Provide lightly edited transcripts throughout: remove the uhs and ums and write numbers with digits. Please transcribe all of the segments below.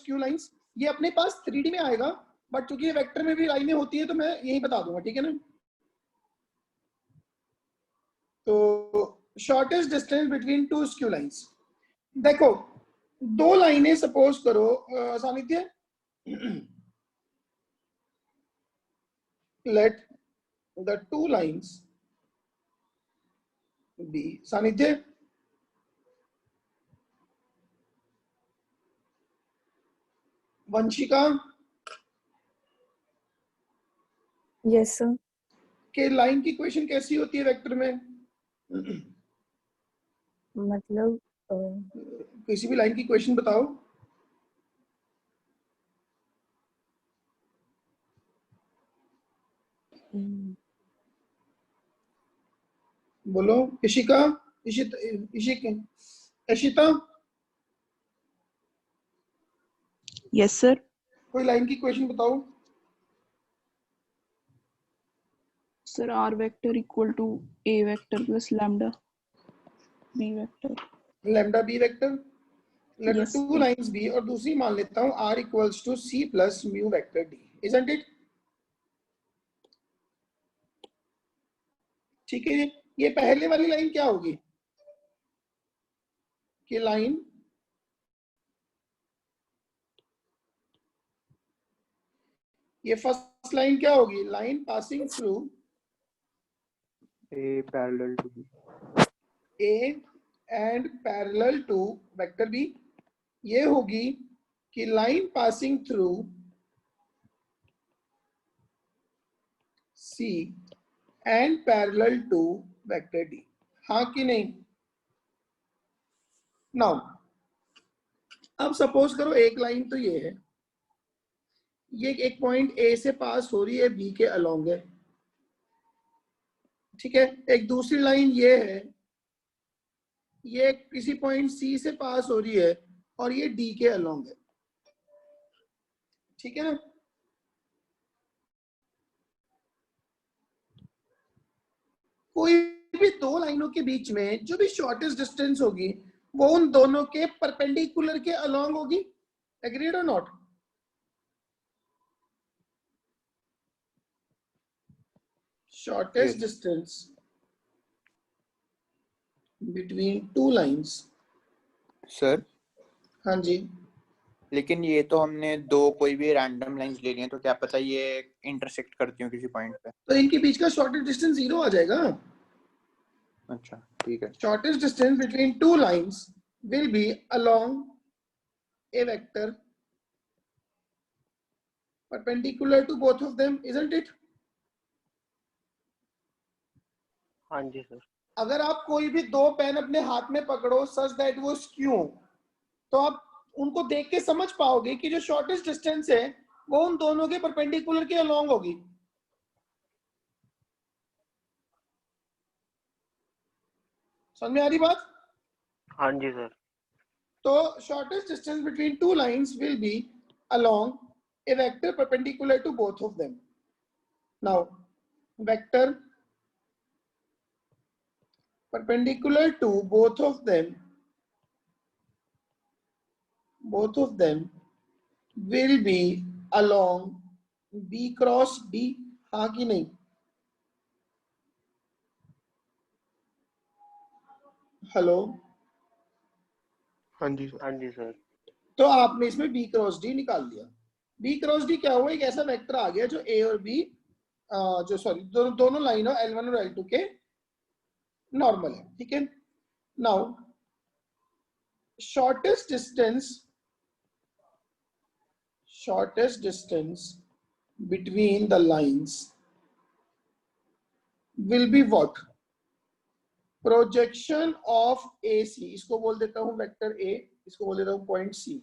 Skew lines. ये अपने पास 3D में आएगा, बट चूंकि ये वेक्टर में भी लाइनें होती है तो मैं यही बता दूंगा, ठीक है ना। तो shortest distance between to skew lines, देखो दो लाइनें सपोज करो सानिध्य, let the two lines be, सानिध्य वंशिका, यस सर। के लाइन की इक्वेशन कैसी होती है वेक्टर में? मतलब किसी भी लाइन की इक्वेशन बताओ। बोलो इशिका, इशिता, यस सर। कोई लाइन की इक्वेशन बताओ। Sir R vector equal to A vector plus lambda B vector. Lambda B vector, let Yes, two lines B, और दूसरी मान लेता हूं R equals to C plus mu vector D, isn't it? ठीक है, ये पहले वाली लाइन क्या होगी कि लाइन ये फर्स्ट लाइन क्या होगी, line passing through A parallel to B, A and parallel to vector B. ये होगी कि line passing through C and parallel to vector D, हाँ कि नहीं? नाउ अब सपोज करो एक लाइन तो ये है, ये एक पॉइंट ए से पास हो रही है, बी के अलोंग है, ठीक है। एक दूसरी लाइन ये है, ये किसी पॉइंट सी से पास हो रही है और ये डी के अलोंग है, ठीक है ना। कोई भी दो लाइनों के बीच में जो भी शॉर्टेस्ट डिस्टेंस होगी वो उन दोनों के परपेंडिकुलर के अलोंग होगी, एग्रीड और not? Shortest distance between two lines. Sir हाँ जी, लेकिन ये तो हमने दो कोई भी रैंडम लाइंस ले ली हैं, तो क्या पता ये इंटरसेक्ट करती हो किसी पॉइंट पे। तो इनके बीच का शॉर्टेस्ट डिस्टेंस 0 आ जाएगा। अच्छा ठीक है। Shortest distance between two lines will be along a vector perpendicular to both of them, isn't it? हाँ जी सर। अगर आप कोई भी दो पेन अपने हाथ में पकड़ो सच दैट वो स्क्यू, तो आप उनको देख के समझ पाओगे कि जो शॉर्टेस्ट डिस्टेंस है वो उन दोनों के परपेंडिकुलर के अलोंग होगी। समझ में आ रही बात? हाँ जी सर। तो shortest distance between two lines will be along a vector perpendicular to both of them. Now vector perpendicular to both of them will be along B cross D, हाँ कि नहीं? हेलो, हाँ जी सर। तो आपने इसमें B cross D निकाल दिया। B क्रॉस D क्या हुआ, एक ऐसा वेक्टर आ गया जो A और B जो सॉरी दोनों लाइनों L1 और L2 के नॉर्मल है, ठीक है। Now shortest distance between the lines will be what? Projection of AC, इसको बोल देता हूं वेक्टर A, इसको बोल देता हूं point C।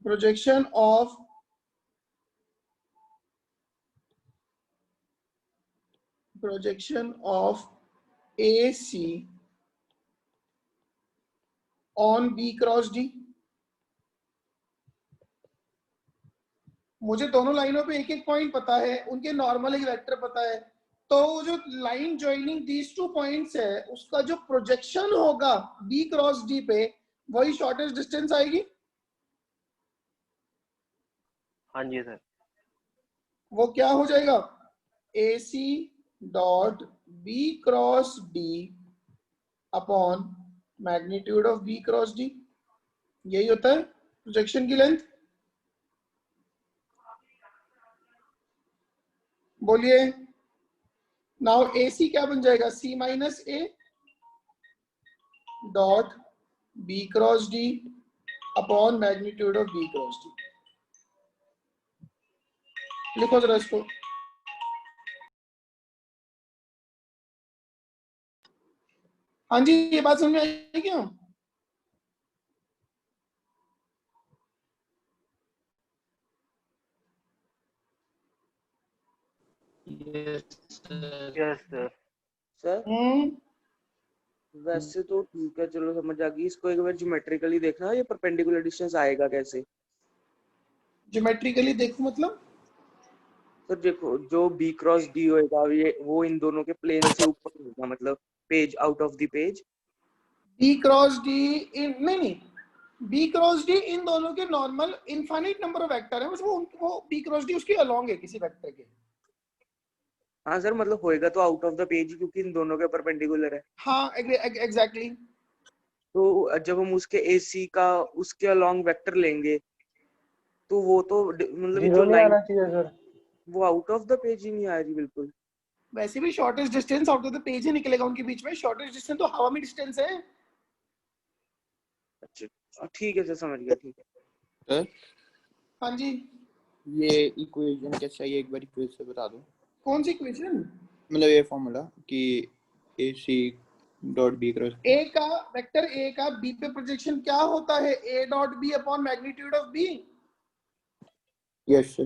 Projection of AC on B cross D। मुझे दोनों लाइनों पे एक एक पॉइंट पता है, उनके नॉर्मल एक वेक्टर पता है, तो जो line joining these two points है उसका जो प्रोजेक्शन होगा B क्रॉस D पे वही शॉर्टेस्ट डिस्टेंस आएगी। हाँ जी सर। वो क्या हो जाएगा, AC dot B cross D upon magnitude of B cross D, यही होता है प्रोजेक्शन की लेंथ। बोलिए, नाउ AC क्या बन जाएगा, C minus A dot B cross D upon magnitude of B cross D। लिखो जरा इसको। हाँ जी, ये बात समझ में आई क्या? Yes sir. सर वैसे तो ठीक है, चलो समझ आ गई। इसको एक बार ज्योमेट्रिकली देखना, ये परपेंडिकुलर डिस्टेंस आएगा कैसे? ज्योमेट्रिकली देखो मतलब सर देखो, जो B क्रॉस D होएगा ये वो इन दोनों के प्लेन से ऊपर होगा, मतलब page out of the page. B cross D इन नहीं, B क्रॉस D इन दोनों के normal infinite number of vector है, बस वो B क्रॉस D उसके अलोंग है किसी वेक्टर के। हाँ सर, मतलब होएगा तो आउट ऑफ द पेज क्योंकि इन दोनों के परपेंडिकुलर है। हाँ एग्जैक्टली। तो जब हम उसके AC का उसके अलोंग वेक्टर लेंगे तो वो तो मतलब जो लाइन चाहिए सर, वो आउट ऑफ द पेज ही नहीं आ रही बिल्कुल। वैसे भी shortest distance out of the page ही निकलेगा उनके बीच में, शॉर्टेस्ट डिस्टेंस तो हवा में डिस्टेंस है। अच्छा ठीक है सर, समझ गया, ठीक है। सर हाँ जी, ये इक्वेशन कैसे है, एक बार फिर से बता दो। कौन सी इक्वेशन? मतलब ये फॉर्मूला कि AC dot B cross A का वेक्टर A का B पे प्रोजेक्शन क्या होता है, A dot B upon magnitude of B। Yes sir.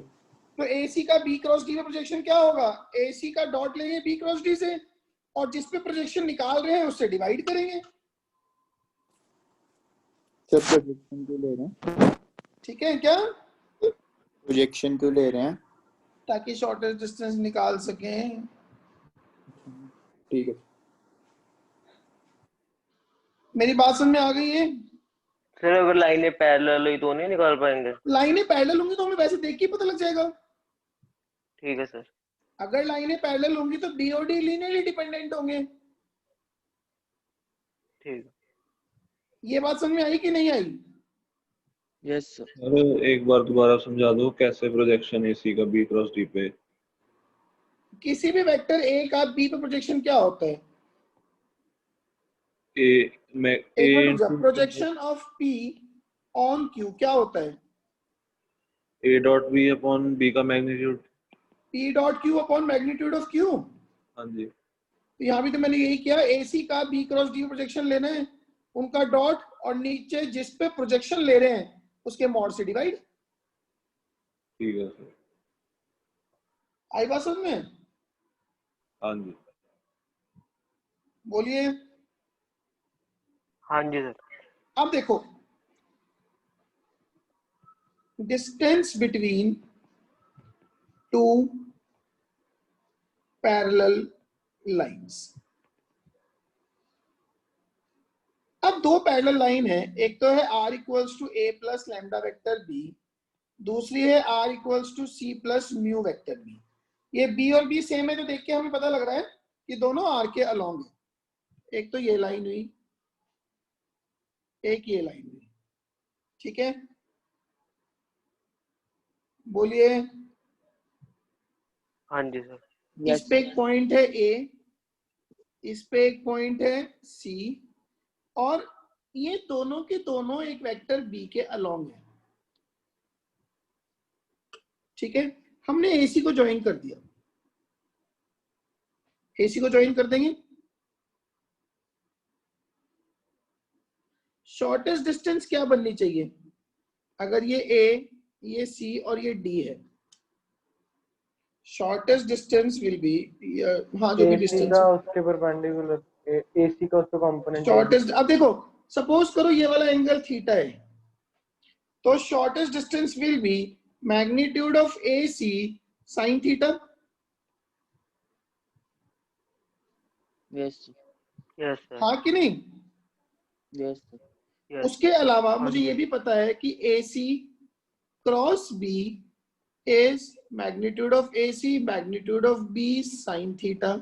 तो AC का B क्रॉस D पे प्रोजेक्शन क्या होगा, AC का डॉट लेंगे B क्रॉस D से और जिस पे प्रोजेक्शन निकाल रहे हैं उससे डिवाइड करेंगे। सर प्रोजेक्शन क्यों ले रहे हैं? ठीक है क्या? प्रोजेक्शन क्यों ले रहे हैं? ताकि शॉर्टेस्ट डिस्टेंस निकाल सकें। ठीक है मेरी बात समझ में आ गई है? सर अगर लाइनें पैरेलल हुई तो नहीं निकाल पाएंगे? लाइनें पैरेलल होंगी तो हमें वैसे देख के पता लग जाएगा। ठीक है सर। अगर लाइनें पैरेलल होंगी तो B और D लीनियरली डिपेंडेंट होंगे। ठीक है। ये बात समझ में आई कि नहीं आई? Yes sir. अरे एक बार दोबारा समझा दो, कैसे प्रोजेक्शन AC का B क्रॉस D पे? किसी भी वेक्टर A का B पे प्रोजेक्शन क्या होता है? एक मिनट रुक जा, projection of P on Q क्या होता है? A dot B upon B का magnitude. P dot Q upon magnitude of Q। हाँ जी। तो यहाँ भी तो मैंने यही किया, AC का B क्रॉस D प्रोजेक्शन लेना है, उनका डॉट और नीचे जिस पे प्रोजेक्शन ले रहे हैं उसके मॉड से डिवाइड। ठीक है सर। आई बात समझ में? हाँ जी। बोलिए। हाँ जी सर। अब देखो, distance between two parallel lines. अब दो पैरेलल लाइन है, एक तो है R equals to A plus lambda vector B, दूसरी है R equals to C plus mu vector B। ये B और B सेम है तो देख के हमें पता लग रहा है कि दोनों R के अलोंग है। एक तो ये लाइन हुई, एक ये लाइन हुई, ठीक है? बोलिए। हाँ जी सर। इस पे एक पॉइंट है A, इस पे एक पॉइंट है C और ये दोनों के दोनों एक वेक्टर B के अलोंग है, ठीक है? हमने AC को ज्वाइन कर दिया, AC को ज्वाइन कर देंगे। शॉर्टेस्ट डिस्टेंस क्या बननी चाहिए? अगर ये A, ये C और ये D है, शॉर्टेस्ट डिस्टेंस विल बी, हाँ जो भी डिस्टेंस का उसके परपेंडिकुलर, AC का उसका कंपोनेंट। शॉर्टेस्ट। अब देखो, सपोज करो ये वाला एंगल थीटा है, तो shortest distance will be magnitude of AC sin theta. Yes yes sir. हाँ कि नहीं? Yes yes. उसके अलावा हाँ मुझे जी। ये भी पता है कि AC cross B is magnitude of AC, magnitude of B sin theta,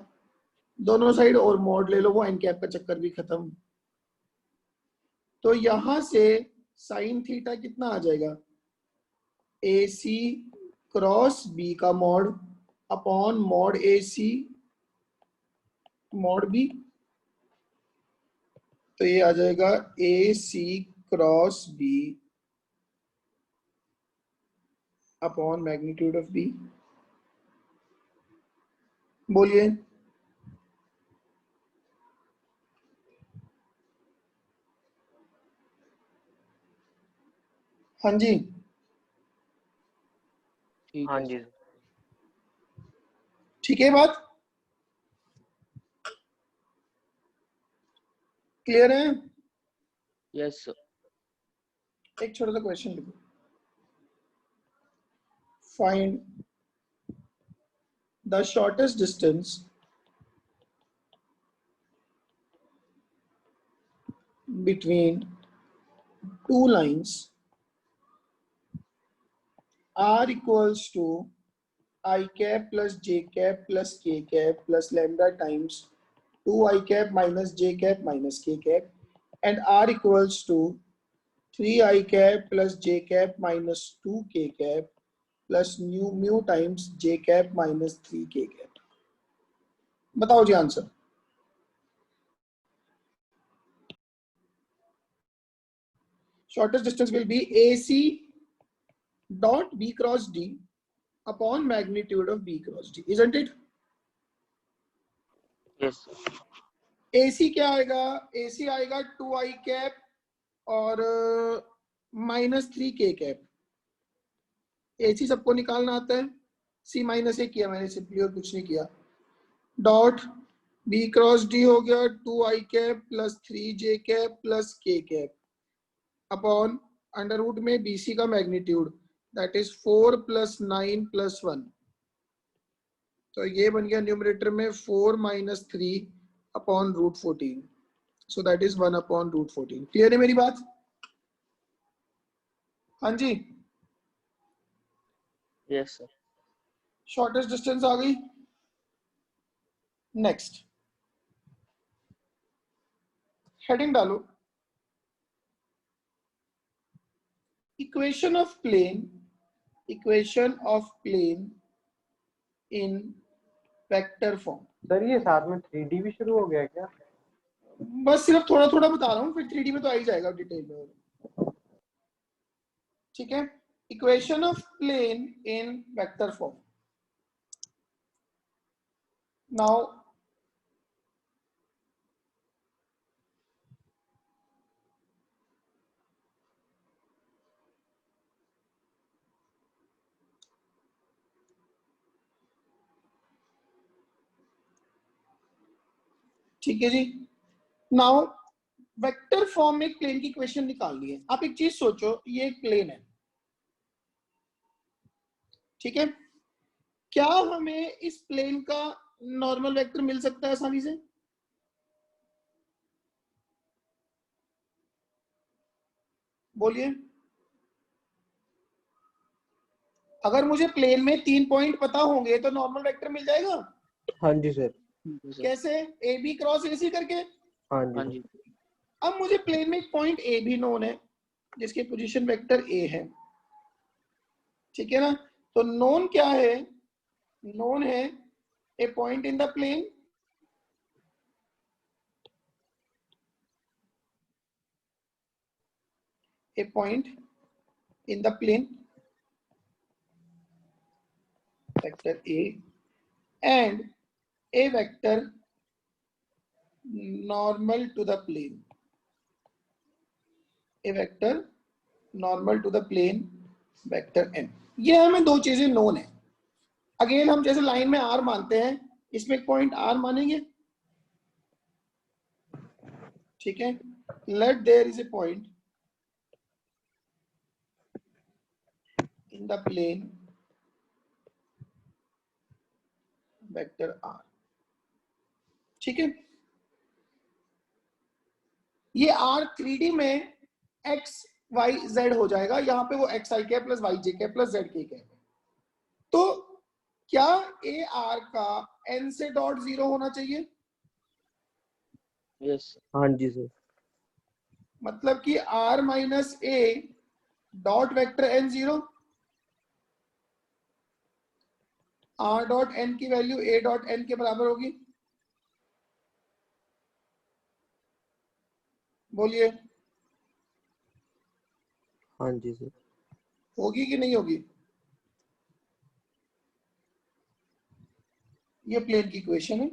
दोनों साइड और मॉड ले लो, वो एन कैप का चक्कर भी खत्म। तो यहां से साइन थीटा कितना आ जाएगा, AC क्रॉस B का mod upon mod AC mod B। तो ये आ जाएगा AC cross B upon magnitude of B। बोलिए। हाँ जी, ठीक हाँ है जी सर। ठीक है, बात क्लियर है? Yes sir. एक छोटा सा क्वेश्चन लिखो, find the shortest distance between two lines r equals to I cap plus j cap plus k cap plus lambda times 2 I cap minus j cap minus k cap, and r equals to 3 I cap plus j cap minus 2 k cap plus mu times j cap minus 3 k cap। बताओ जी answer. Shortest distance will be AC dot B cross D upon magnitude of B cross D, isn't it? Yes AC क्या आएगा, AC आएगा 2 I cap और minus 3 k cap। AC सबको निकालना आता है, C minus ए किया मैंने सिंपली और कुछ नहीं किया। डॉट B क्रॉस D हो गया 2 I cap plus 3 j cap plus k cap upon under root में BC का magnitude that is 4 plus 9 plus 1। तो ये बन गया न्यूमरेटर में 4 minus 3 upon root 14, so that is 1 upon root 14। Clear है मेरी बात? हाँ जी, यस सर। शॉर्टेस्ट डिस्टेंस आ गई। नेक्स्ट हेडिंग डालो, equation of plane, equation of plane in vector form. Sir ये साथ में 3D भी शुरू हो गया क्या? बस सिर्फ थोड़ा थोड़ा बता रहा हूँ, फिर 3D में तो आ ही जाएगा डिटेल में। ठीक है, equation of plane in vector form. Now ठीक है जी, नाउ वेक्टर फॉर्म में एक प्लेन की इक्वेशन निकालनी है। आप एक चीज सोचो, ये एक प्लेन है, ठीक है, क्या हमें इस प्लेन का नॉर्मल वेक्टर मिल सकता है आसानी से? बोलिए। अगर मुझे प्लेन में 3 पॉइंट पता होंगे तो नॉर्मल वेक्टर मिल जाएगा। हाँ जी सर। कैसे? ए बी क्रॉस ए सी करके। हाँ हाँ जी। जी। अब मुझे प्लेन में एक पॉइंट ए भी नोन है जिसकी पोजीशन वेक्टर ए है, ठीक है ना? तो नोन क्या है? नोन है a point in the plane, a point in the plane vector A and a vector normal to the plane, a vector normal to the plane vector n। ये हमें दो चीजें नोन है। अगेन हम जैसे लाइन में r मानते हैं, इसमें एक पॉइंट r मानेंगे, ठीक है। Let there is a point in the plane vector r, ठीक है। ये r 3D में x y z हो जाएगा, यहां पे वो x i cap plus y j cap plus z k cap है, तो क्या ए आर का एन से डॉट 0 होना चाहिए? यस हाँ जी सर। मतलब कि R minus A dot vector N 0, R dot N की वैल्यू ए डॉट एन के बराबर होगी। बोलिए, हाँ जी सर। होगी कि नहीं होगी? ये प्लेन की इक्वेशन है,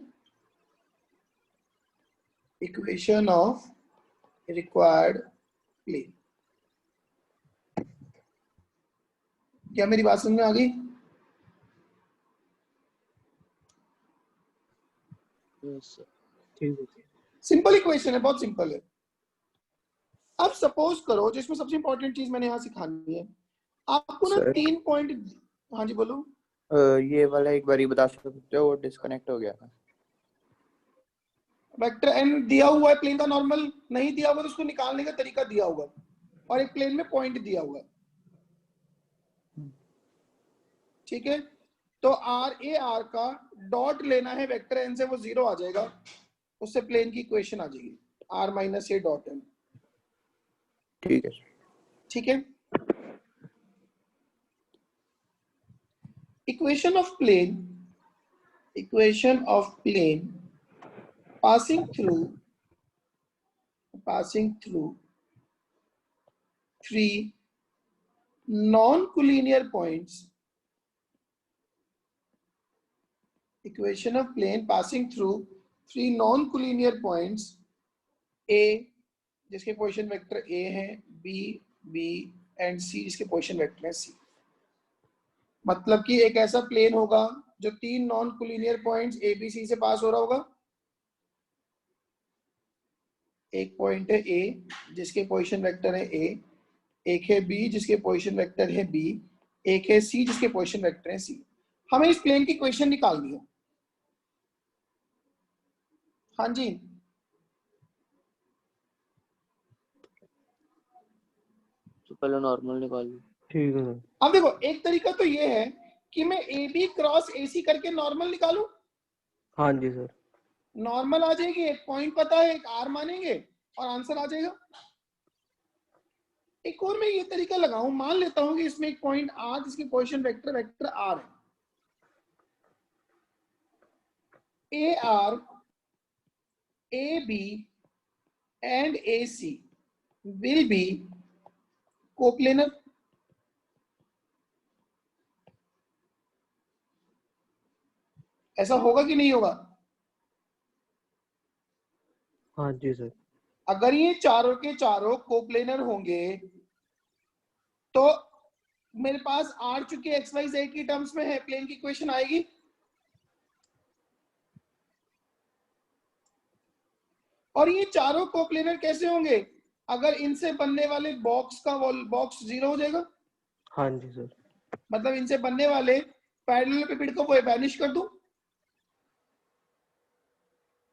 इक्वेशन ऑफ रिक्वायर्ड प्लेन। क्या मेरी बात समझ में आ गई? Yes sir. ठीक है। सिंपल इक्वेशन है, बहुत सिंपल है। अब सपोज करो, जिसमें सबसे इंपॉर्टेंट चीज मैंने यहाँ सिखानी है आपको ना, सर 3 पॉइंट। हाँ जी बोलो। ये वाला एक बार ही बता सकते हो, वो डिस्कनेक्ट हो गया था। वेक्टर एन दिया हुआ है प्लेन का नॉर्मल, नहीं दिया हुआ तो उसको निकालने का तरीका दिया होगा, और एक प्लेन में पॉइंट दिया हुआ है। ठीक है, तो आर ए आर का डॉट लेना है वेक्टर एन से, वो 0 आ जाएगा, उससे प्लेन की इक्वेशन आ जाएगी R minus A dot N. ठीक है। ठीक है, equation of plane, equation of plane passing through 3 non-collinear points, equation of plane passing through 3 non-collinear points, A जिसके पोजीशन वेक्टर A है, B, B एंड C जिसके position vector है C। मतलब कि एक ऐसा प्लेन होगा जो 3 non collinear points A, B, C से पास हो रहा होगा। एक पॉइंट है A जिसके पोजीशन वेक्टर है A, एक है B जिसके पोजीशन वेक्टर है B, एक है C जिसके पोजीशन वेक्टर है C। हमें इस प्लेन की इक्वेशन निकालनी है। हाँ जी, तो पहले नॉर्मल निकाल लो। ठीक है सर। अब देखो, एक तरीका तो ये है कि मैं AB क्रॉस AC करके नॉर्मल निकालूं। हाँ जी सर। नॉर्मल आ जाएगी, एक पॉइंट पता है, एक R मानेंगे और आंसर आ जाएगा। एक और मैं ये तरीका लगाऊं, मान लेता हूं कि इसमें एक पॉइंट R जिसकी पोजीशन वेक्टर R है। AR, AB and AC will be coplanar। ऐसा होगा कि नहीं होगा? हाँ जी सर। अगर ये चारों के चारों कोप्लेनर होंगे तो मेरे पास R चुके XYZ की टर्म्स में है, प्लेन की इक्वेशन आएगी। और ये चारों कोप्लेनर कैसे होंगे? अगर इनसे बनने वाले बॉक्स का बॉक्स 0 हो जाएगा। हाँ जी सर। मतलब इनसे बनने वाले पैरेललेलोपेपिड को वो बैनिश कर दूं।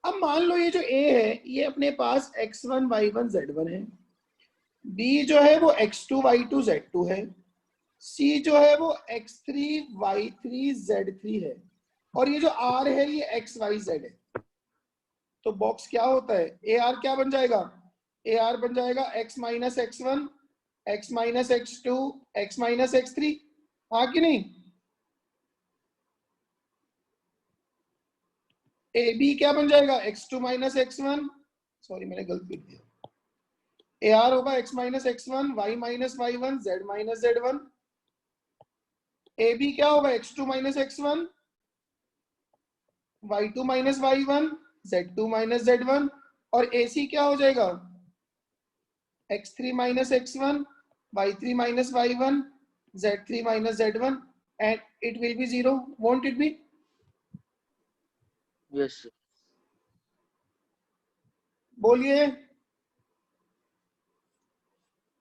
अब मान लो ये जो A है ये अपने पास x1 y1 z1 है, B जो है वो x2 y2 z2 है, C जो है वो x3 y3 z3 है, और ये जो R है ये x y z है। तो बॉक्स क्या होता है? AR क्या बन जाएगा? AR बन जाएगा x minus x1, x minus x2, x minus x3। हाँ कि नहीं? AB क्या बन जाएगा? x2 माइनस x1, सॉरी मैंने गलत लिख दिया। AR होगा x minus x1, y minus y1, z minus z1। AB क्या होगा? x2 minus x1, y2 minus y1, z2 minus z1। और AC क्या हो जाएगा? x3 minus x1, y3 minus y1, z3 minus z1, and it will be 0, won't it be? Yes sir. बोलिए,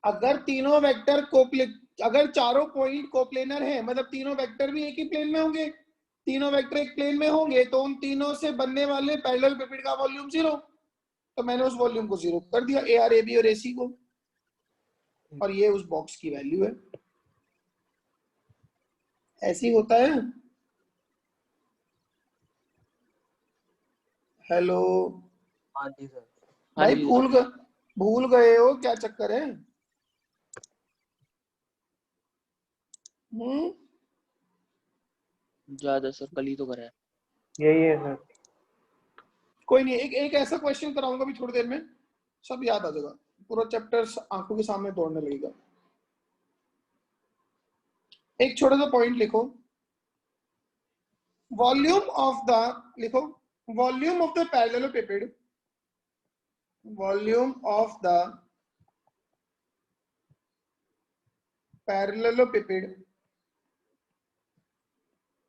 अगर तीनों vector अगर चारों पॉइंट कोप्लेनर हैं, मतलब तीनों वेक्टर भी एक ही प्लेन में होंगे, तीनों वेक्टर एक प्लेन में होंगे, तो उन तीनों से बनने वाले पैरेललेलोपेपिड का वॉल्यूम 0। तो मैंने उस वॉल्यूम को 0 कर दिया, AR, AB और AC को, और ये उस बॉक्स की वैल्यू है। ऐसे ही होता है। हेलो हाँ जी सर। हाँ भाई, जी भूल गए हो क्या चक्कर है? ज्यादा सर, कल ही तो करा है। यही है सर। कोई नहीं, एक ऐसा क्वेश्चन कराऊंगा भी थोड़ी देर में, सब याद आ जाएगा, पूरा चैप्टर आंखों के सामने दौड़ने लगेगा। एक छोटा सा पॉइंट लिखो, वॉल्यूम ऑफ द, लिखो volume of the parallelopiped, volume of the parallelopiped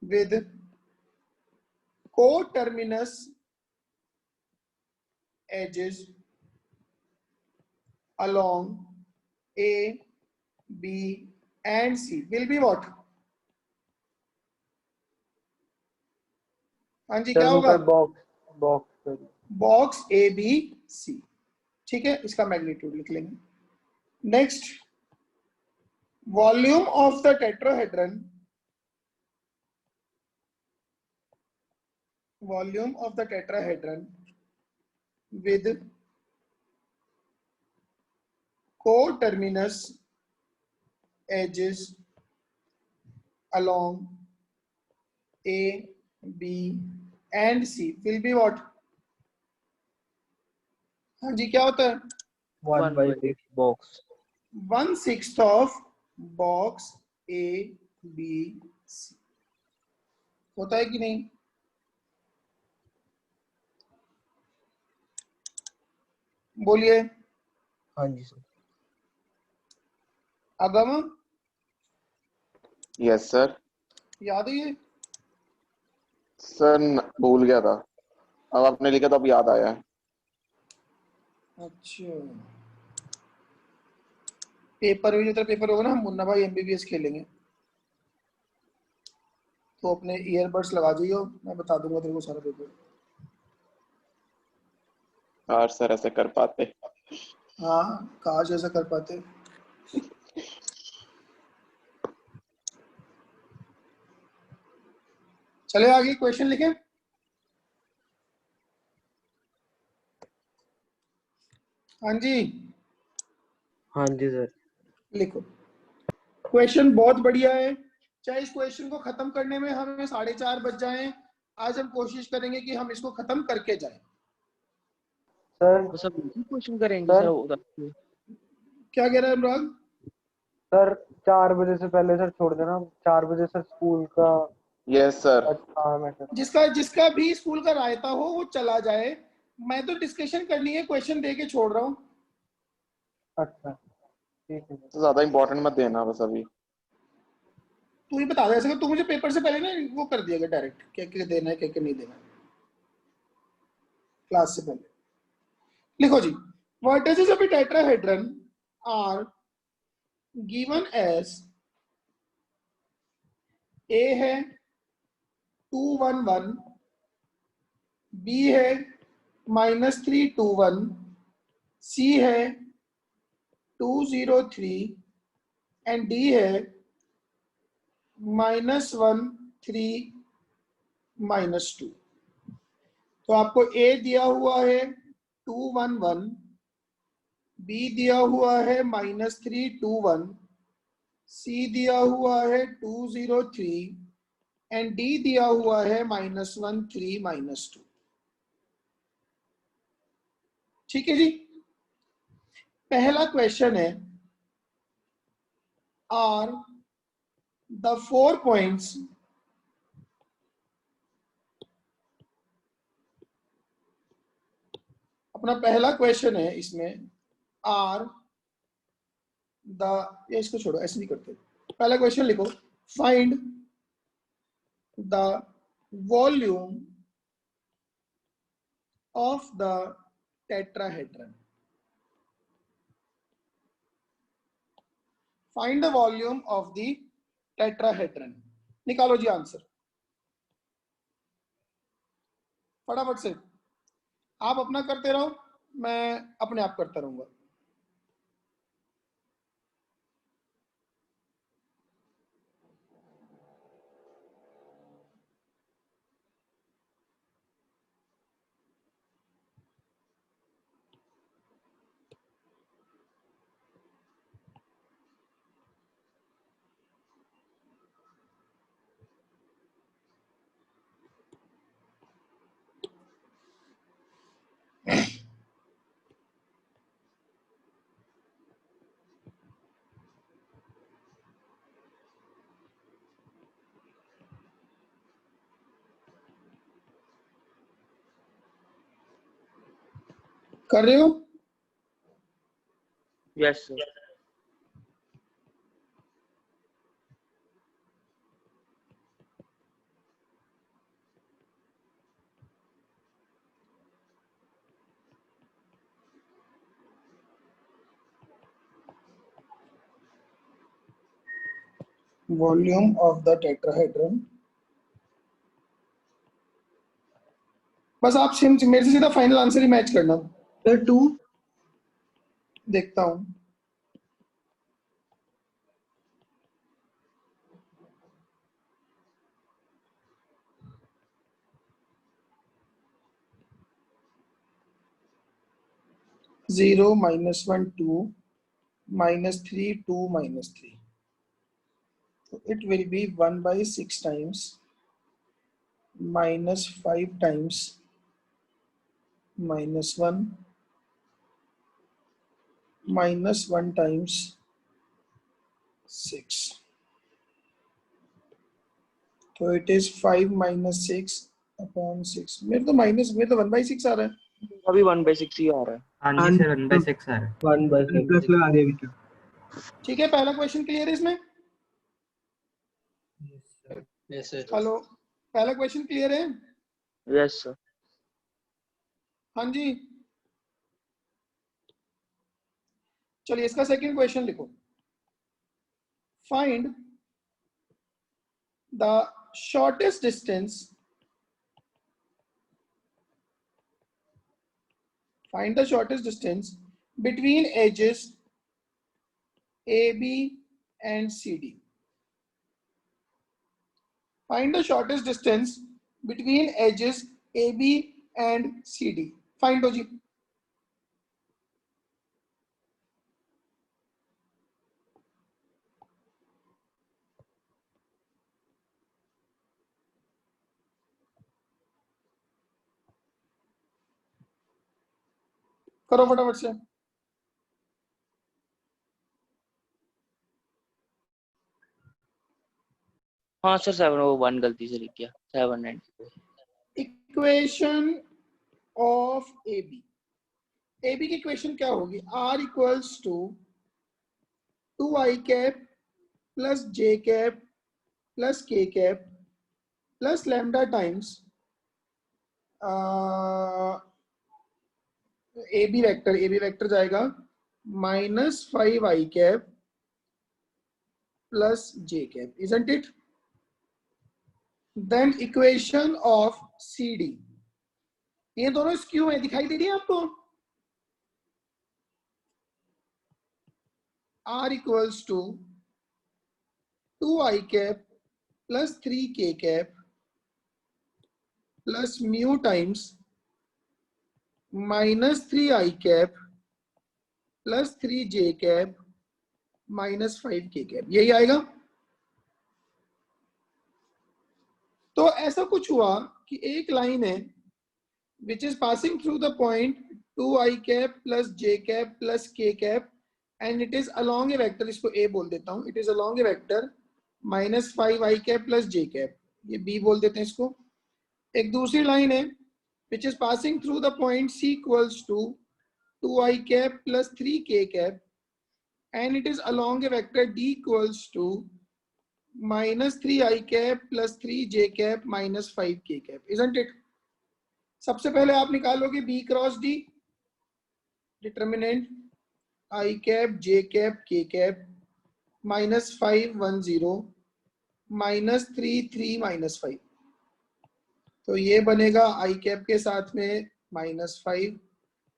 with coterminous edges along A, B and C will be what? हाँ जी, क्या होगा? Box box A B C। ठीक है, इसका मैग्नीट्यूड लिख लेंगे। Next, volume of the tetrahedron, volume of the tetrahedron with coterminous edges along A, B and C will be what? हाँ जी, क्या होता है? 1/6 box. 1/6 of box A, B, C होता है कि नहीं? बोलिए। हाँ जी सर। आगम, यस सर। याद है ये? सर भूल गया था, अब आपने लिखा तो अब याद आया है। अच्छा, पेपर में जो तेरा पेपर होगा ना, हम मुन्ना भाई एमबीबीएस खेलेंगे, तो अपने ईयरबड्स लगा जाइयो, मैं बता दूंगा तेरे को सारा पेपर। और सर ऐसे कर पाते? हाँ, काश ऐसा कर पाते। चले आगे, क्वेश्चन लिखें। हाँ जी, हाँ जी सर। लिखो। क्वेश्चन बहुत बढ़िया है, चाहे इस क्वेश्चन को खत्म करने में हमें 4:30 बज जाएं, आज हम कोशिश करेंगे कि हम इसको खत्म करके जाएं। सर तो सब क्वेश्चन करेंगे सर सर उधर। क्या कह रहा है अनुराग? सर 4 बजे से पहले सर छोड़ देना, 4 बजे सर स्कूल का यस सर। काम है सर। जिसका भी स्कूल का रायता हो वो चला जाए, मैं तो डिस्कशन करनी है, क्वेश्चन दे के छोड़ रहा हूँ। अच्छा ठीक है सर। तो ज्यादा इंपॉर्टेंट मत देना बस अभी। तू ही बता दे, ऐसे तू मुझे पेपर से पहले ना वो कर दिएगा डायरेक्ट, क्या क्या देना है क्या क्या नहीं देना, क्लास से पहले। लिखो जी, vertices of a tetrahedron are given as, A है 2 1 1, बी है -3 2 1, सी है 2 0 3 एंड डी है -1 3 -2। तो आपको ए दिया हुआ है 2 1 1, बी दिया हुआ है -3 2 1, सी दिया हुआ है 2 0 3 एंड डी दिया हुआ है -1 3 -2। ठीक है जी, पहला क्वेश्चन है, आर द 4 पॉइंट्स अपना पहला क्वेश्चन है इसमें, आर द, ये इसको छोड़ो, ऐसे नहीं करते, पहला क्वेश्चन लिखो, find the volume of the tetrahedron, find the volume of the tetrahedron. निकालो जी आंसर फटाफट से, आप अपना करते रहो, मैं अपने आप करता रहूंगा। कर रहे हो? Yes sir. Volume of the tetrahedron, बस आप मेरे से सीधा फाइनल आंसर ही मैच करना। सर 2। देखता हूं। Zero -1 2 -3 2 -3, so it will be 1/6 times -5 times -1 -1 times 6, तो इट इज 5 - 6 अपॉन 6। मेरे तो 1/6 आ रहा है। अभी 1/6 ही आ रहा है। हाँ जी सर 1/6 आ रहा है। 1/6 प्लस लगा दिया बीच में। ठीक है, पहला क्वेश्चन क्लियर है इसमें? Yes sir. हेलो, पहला क्वेश्चन क्लियर है? Yes sir. हाँ जी, चलिए इसका सेकंड क्वेश्चन लिखो। Find the shortest distance, find the shortest distance between edges AB and CD. Find the shortest distance between edges AB and CD. Find हो जी। करो फटाफट से। हाँ सर 7 वो 1 गलती से लिख गया। 7 9। इक्वेशन ऑफ AB, AB की इक्वेशन क्या होगी? R equals to 2i cap plus j cap plus k cap plus lambda times AB vector जाएगा -5i cap plus j cap, isn't it? Then equation of CD, ये दोनों skew है, दिखाई दे रही है आपको? R equals to 2i cap plus 3k cap plus mu times -3i cap plus 3j cap -5k cap, यही आएगा। तो ऐसा कुछ हुआ कि एक लाइन है which is passing through the point 2i cap plus j cap plus k cap and it is along a vector, इसको a बोल देता हूं, it is along a vector -5i cap plus j cap, ये b बोल देते हैं इसको। एक दूसरी लाइन है which is passing through the point C equals to 2i cap plus 3k cap and it is along a vector D equals to -3i cap plus 3j cap minus 5k cap, isn't it? सबसे पहले आप निकालोगे B cross D, determinant i cap j cap k cap -5 1 0 -3 3 -5, तो ये बनेगा i cap के साथ में -5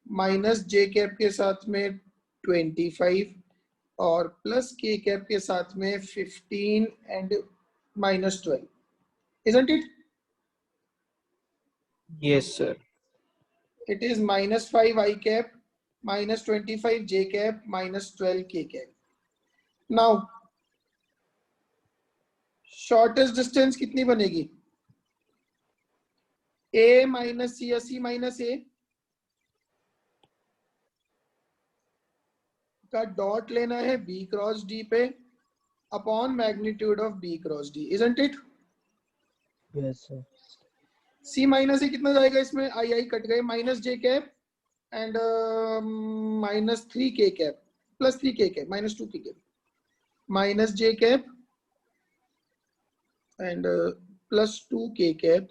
माइनस j कैप के साथ में 25 और प्लस k कैप के साथ में 15 and -12, isn't it? Yes sir. It is -5 i cap -25 j cap -12 k cap. Now shortest distance कितनी बनेगी? a माइनस c या c माइनस a का डॉट लेना है b क्रॉस d पे upon magnitude of b cross d, isn't it? Yes sir. c minus a कितना जाएगा इसमें? i कट गए, minus j cap and minus 3k cap plus 3k cap minus 2k cap minus j cap and plus 2k cap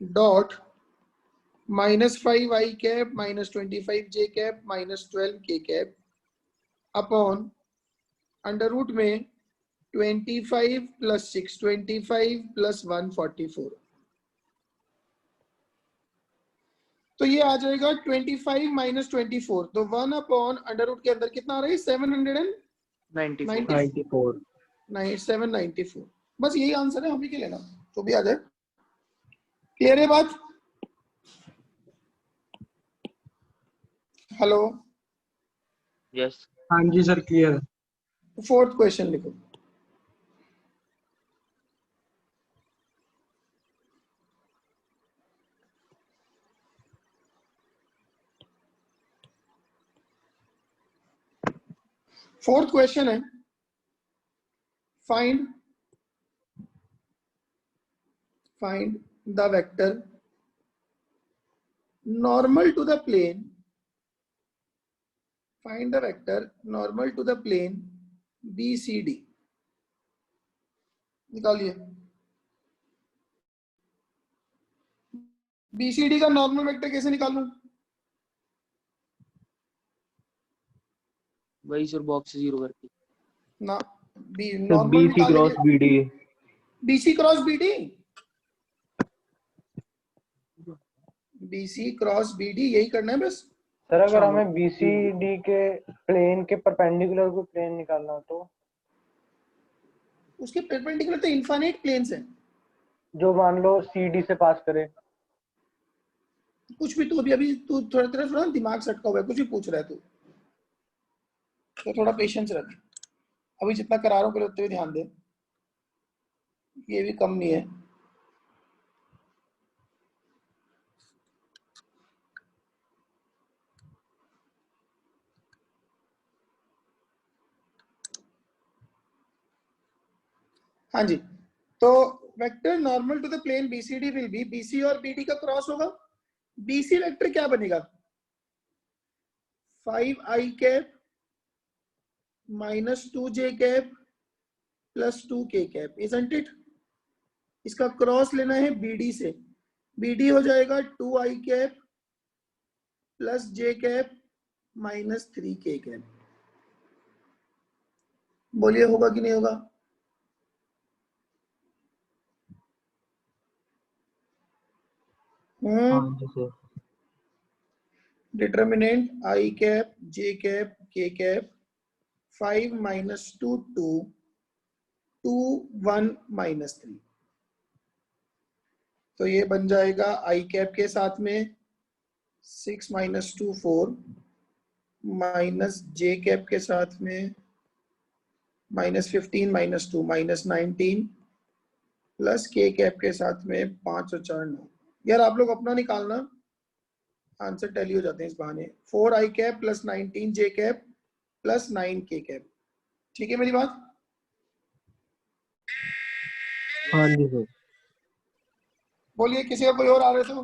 dot minus 5 I cap minus 25 j cap minus 12 k cap upon under root में 25 plus 6 25 plus 144। तो ये आ जाएगा 25 minus 24, तो 1 upon under root के अंदर कितना आ रहा है 794। बस यही आंसर है, हम ही के लेना तो भी आ जाए। क्लियर है बात? हेलो यस हाँ जी सर क्लियर। फोर्थ क्वेश्चन लिखो। फोर्थ क्वेश्चन है find the vector normal to the plane find the vector normal to the plane BCD। निकालिए। BCD का नॉर्मल वेक्टर कैसे निकालूं? वही सर बॉक्स 0 करके ना normal BC cross BD। BC cross BD BC cross BD यही करना है बस। सर अगर हमें BCD के प्लेन के परपेंडिकुलर को प्लेन निकालना हो तो उसके परपेंडिकुलर तो इनफाइनाइट प्लेन्स हैं जो मान लो CD से पास करे। कुछ भी तू अभी तू थोड़ा दिमाग सटका हुआ है, कुछ भी पूछ रहा है तू, तो थोड़ा पेशेंस रख। अभी जितना करा रहा हूं पहले उतने भी ध्यान दे, ये भी कम नहीं है। हाँ जी, तो vector normal to the plane BCD will be, BC और BD का क्रॉस होगा। BC वेक्टर क्या बनेगा 5I cap minus 2j cap plus 2k cap, isn't it? इसका क्रॉस लेना है BD से, BD हो जाएगा 2I cap plus j cap minus 3k cap. बोलिए होगा कि नहीं होगा? Determinant I cap j cap k cap 5 minus 2 2 2 1 minus 3, तो ये बन जाएगा I कैप के साथ में 6 minus 2 4 माइनस j कैप के साथ में minus 15 minus 2 minus 19 plus k cap के साथ में 5 और 4 9। यार आप लोग अपना निकालना, आंसर टैली हो जाते हैं इस बहाने। 4I cap plus 19 j cap plus 9k cap. ठीक है मेरी बात? हाँ जी सर। बोलिए किसी का कोई और आ रहे तो?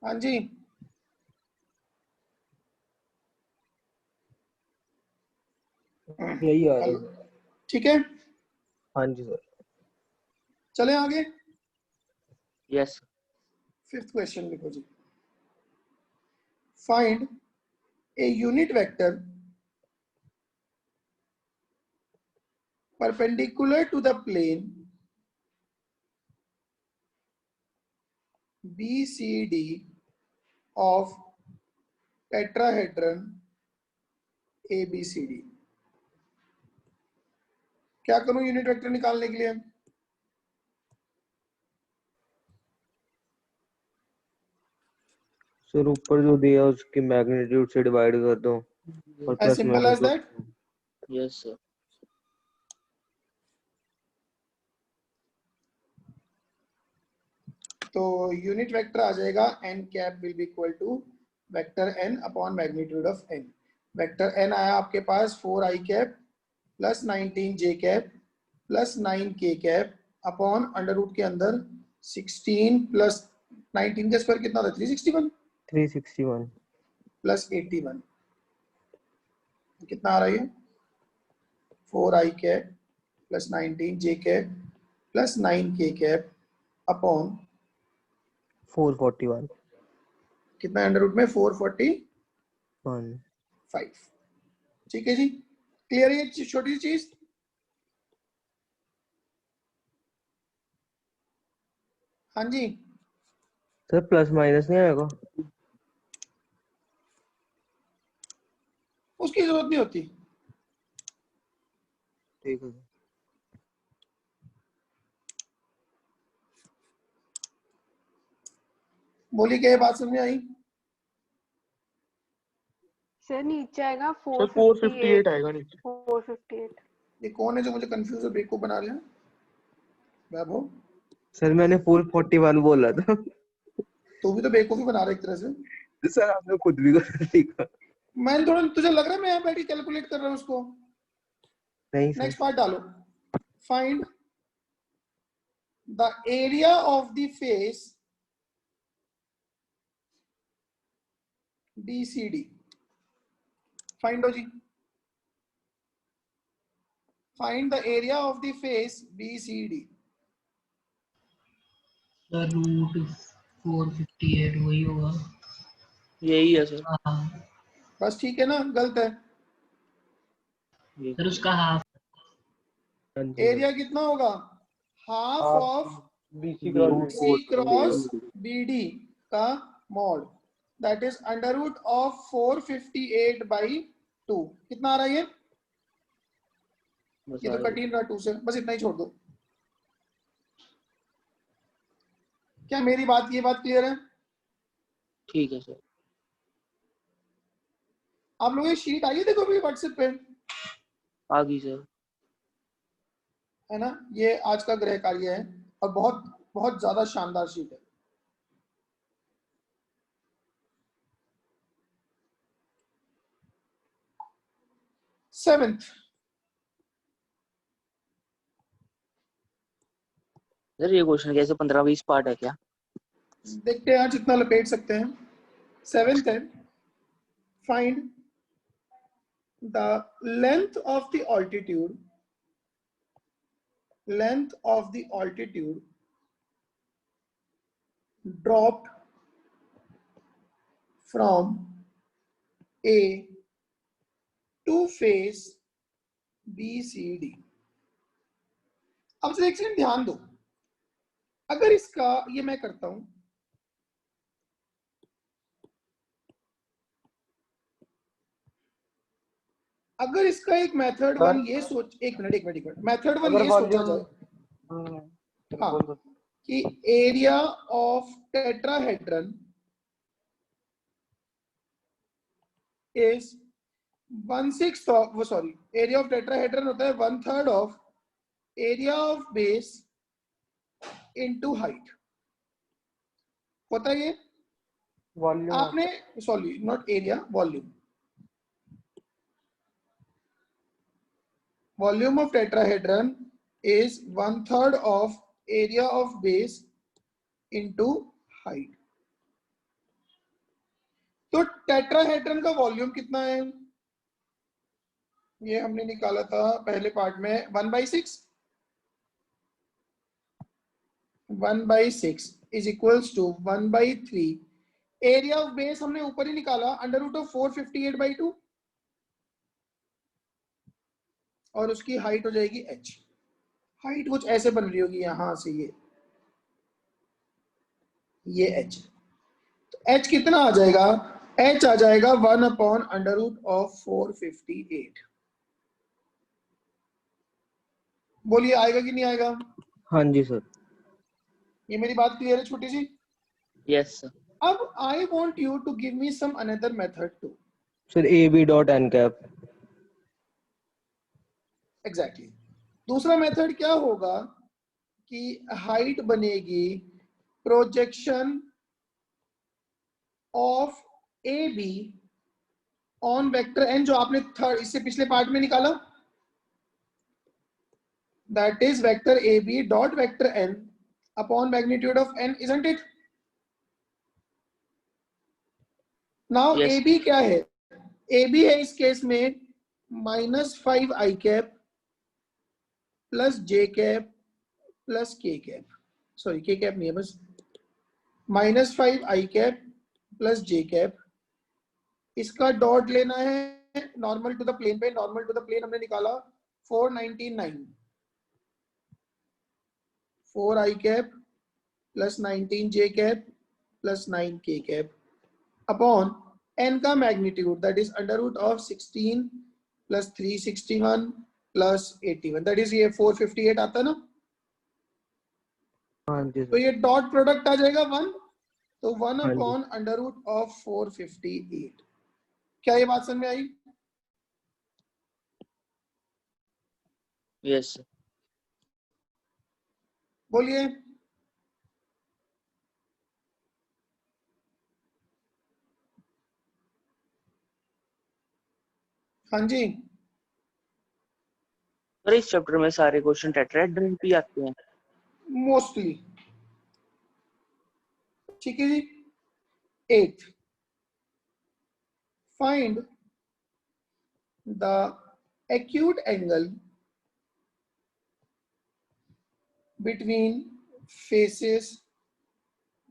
हाँ जी यही आ रहा है। ठीक है, हाँ जी सर। चले आगे। यस फिफ्थ क्वेश्चन लिखो जी। Find a unit vector perpendicular to the plane BCD of tetrahedron ABCD। क्या करूं यूनिट वेक्टर निकालने के लिए? सर ऊपर जो दिया उसकी मैग्नीट्यूड से डिवाइड कर दो और As simple as that? Yes sir. तो यूनिट वेक्टर आ जाएगा n cap will be equal to vector n upon magnitude of n। Vector n आया आपके पास 4I cap plus 19 J cap plus 9 K cap upon under root के अंदर 16 plus 19 का square कितना था 361 प्लस 81 कितना आ रहा है 4i cap plus 19 J cap plus 9 K cap upon 441 कितना अंडर रूट में 445 ठीक है जी क्लियर है ये छोटी सी चीज हाँ जी सर प्लस माइनस नहीं आएगा उसकी जरूरत नहीं होती ठीक है बोलिए क्या ये बात समझ में आई सर नीचे आएगा सर 458 आएगा नीचे 458 ये कौन है जो मुझे कंफ्यूज और बेवकूफ बना रहा है वैभव सर मैंने 441 बोला था तू भी तो बेवकूफी बना रहा है एक तरह से सर आपने खुद भी कर दिया मैं थोड़ा तुझे लग रहा है मैं यहाँ बैठ के कैलकुलेट कर रहा हूँ उसको नहीं नेक्स्ट पार्ट डालो find the area of the face BCD find हो जी find the area of the face BCD sir root 458 वही होगा यही है सर हाँ बस ठीक है ना गलत है सर उसका हाफ एरिया कितना होगा half of BC C cross BD का mod that is under root of 458 by 2 कितना आ रहा है ये तो कटीन रहा 2 से बस इतना ही छोड़ दो क्या मेरी बात ये बात क्लियर है ठीक है सर आप लोगों की शीट आई है देखो अभी व्हाट्सएप पे आ गई सर है ना ये आज का गृह कार्य है और बहुत बहुत ज्यादा शानदार शीट है सेवेंथ सर ये क्वेश्चन कैसे 15-20 पार्ट है क्या देखते हैं जितना लपेट सकते हैं सेवेंथ है find the length of the altitude dropped from A to face BCD अब से एक सेकंड ध्यान दो अगर इसका ये मैं करता हूं अगर इसका एक मेथड वन ये सोच एक मिनट मेथड वन ये सोचा जाए हाँ कि area of tetrahedron is 1/6 of वो सॉरी एरिया ऑफ टेट्राहेड्रन होता है 1/3 of area of base into height होता है ये वॉल्यूम आपने sorry not area volume of tetrahedron is 1/3 of area of base into height तो टेट्राहेड्रन का वॉल्यूम कितना है ये हमने निकाला था पहले पार्ट में 1/6 1/6 is equals to 1/3 area of base हमने ऊपर ही निकाला अंडर रूट ऑफ 458/2 और उसकी हाइट हो जाएगी h हाइट कुछ ऐसे बन रही होगी यहां से ये h तो h कितना आ जाएगा h आ जाएगा 1/√458 बोलिए आएगा कि नहीं आएगा हाँ जी सर ये मेरी बात क्लियर है छोटी सी यस सर अब I want you to give me some another method too sir AB.n cap exactly दूसरा मेथड क्या होगा कि हाइट बनेगी projection of AB on vector n जो आपने थर्ड इससे पिछले पार्ट में निकाला that is vector AB dot vector n upon magnitude of n, isn't it? Now Yes. AB क्या है? AB है इस केस में -5 I cap plus J cap plus K cap, sorry K cap नहीं है, बस -5 I cap plus J cap, इसका dot लेना है नॉर्मल टू द प्लेन पे। नॉर्मल टू द प्लेन हमने निकाला 499, 4 I cap plus 19 J cap plus 9 K cap upon n का magnitude that is under root of 16 plus 361 plus 81, that is ये 458 आता है ना। हाँ जी तो सर। ये डॉट प्रोडक्ट आ जाएगा 1, तो 1 हाँ जी। Upon under root of 458। क्या ये बात समझ में आई? यस। बोलिए। हाँ जी। सर इस चैप्टर में सारे क्वेश्चन टेट्राहेड्रन पे आते हैं मोस्टली। ठीक है जी। 8, find the acute angle between faces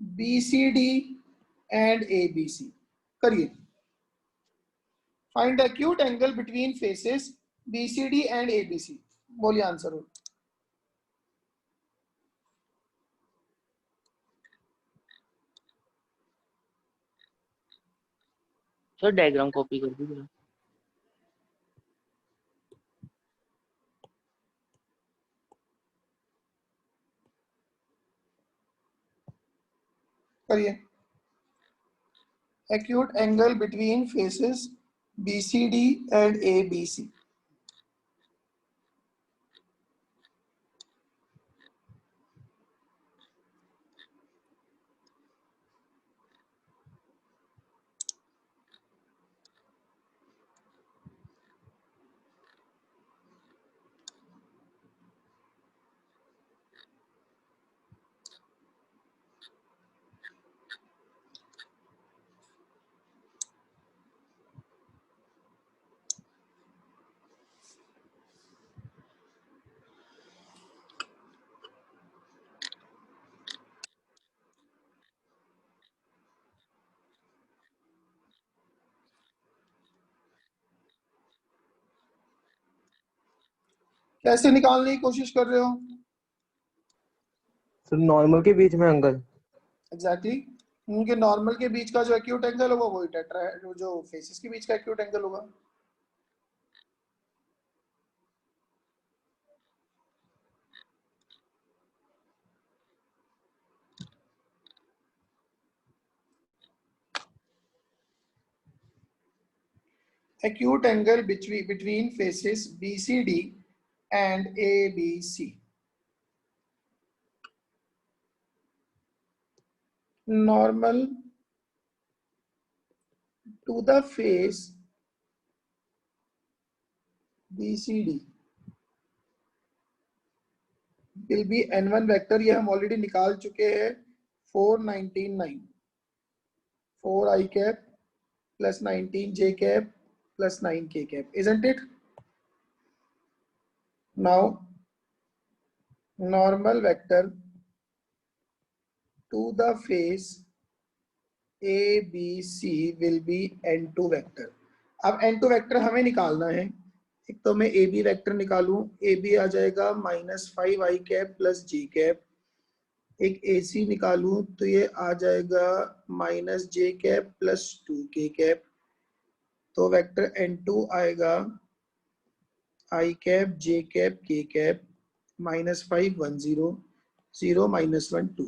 BCD and ABC। करिए। Find the acute angle between faces BCD and ABC। बोलिए आंसर हो। सर डायग्राम कॉपी कर दीजिए। करिए। acute angle between faces BCD and ABC। कैसे निकालने की कोशिश कर रहे हो? सर नॉर्मल के बीच में एंगल। एग्जैक्टली उनके नॉर्मल के बीच का जो एक्यूट एंगल होगा वही टेट्रा जो फेसेस के बीच का एक्यूट एंगल होगा। acute angle between faces BCD and ABC। normal to the face BCD will be n1 vector, ये हम ऑलरेडी निकाल चुके हैं। 499, 4 I cap plus 19 J cap plus 9 K cap, isn't it? Now normal vector to the face ABC will be n2 vector. अब n2 vector हमें निकालना है। एक तो मैं AB वेक्टर निकालूं, AB आ जाएगा -5 I cap plus J cap। एक AC निकालूं तो ये आ जाएगा -J cap plus 2K cap। तो वेक्टर n2 आएगा I cap J cap K cap -5 1 0 0 -1 2।